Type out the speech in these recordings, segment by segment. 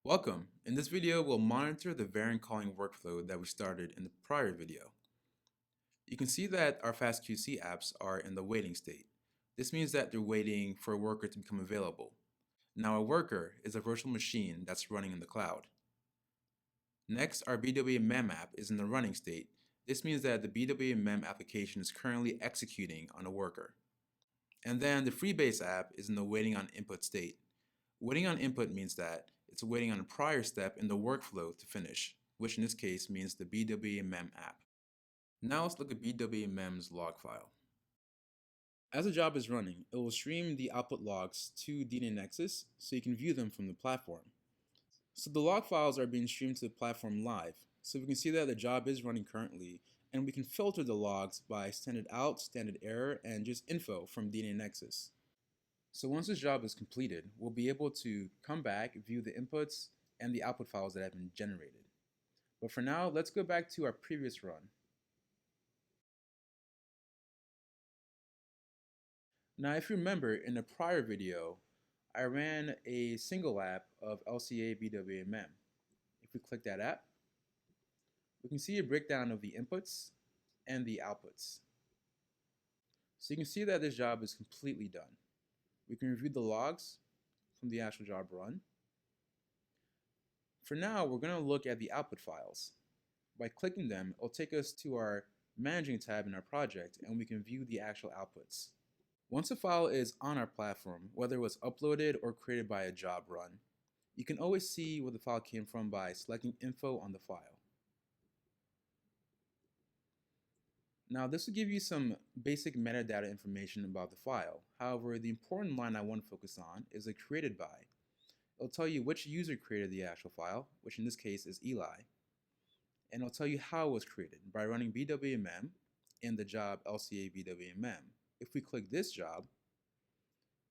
Welcome. In this video, we'll monitor the variant calling workflow that we started in the prior video. You can see that our FastQC apps are in the waiting state. This means that they're waiting for a worker to become available. Now, a worker is a virtual machine that's running in the cloud. Next, our BWMem app is in the running state. This means that the BWMem application is currently executing on a worker. And then the Freebase app is in the waiting on input state. Waiting on input means that it's waiting on a prior step in the workflow to finish, which in this case means the BWMem app. Now let's look at BWMem's log file. As a job is running, it will stream the output logs to DNA Nexus so you can view them from the platform. So the log files are being streamed to the platform live, so we can see that the job is running currently, and we can filter the logs by standard out, standard error, and just info from DNA Nexus. So once this job is completed, we'll be able to come back, view the inputs and the output files that have been generated. But for now, let's go back to our previous run. Now, if you remember, in a prior video, I ran a single app of LCA BWMem. If we click that app, we can see a breakdown of the inputs and the outputs. So you can see that this job is completely done. We can review the logs from the actual job run. For now, we're going to look at the output files. By clicking them, it'll take us to our Managing tab in our project, and we can view the actual outputs. Once a file is on our platform, whether it was uploaded or created by a job run, you can always see where the file came from by selecting Info on the file. Now, this will give you some basic metadata information about the file. However, the important line I want to focus on is the created by. It'll tell you which user created the actual file, which in this case is Eli. And it'll tell you how it was created by running BWMem in the job LCA BWMem. If we click this job,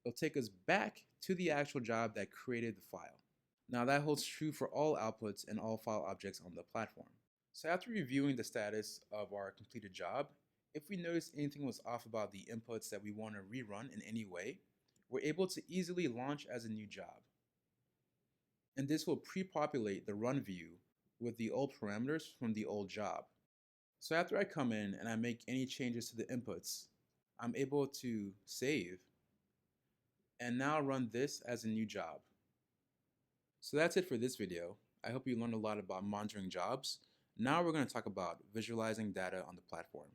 it'll take us back to the actual job that created the file. Now that holds true for all outputs and all file objects on the platform. So after reviewing the status of our completed job, if we notice anything was off about the inputs that we want to rerun in any way, we're able to easily launch as a new job. And this will pre-populate the run view with the old parameters from the old job. So after I come in and I make any changes to the inputs, I'm able to save and now run this as a new job. So that's it for this video. I hope you learned a lot about monitoring jobs. Now we're going to talk about visualizing data on the platform.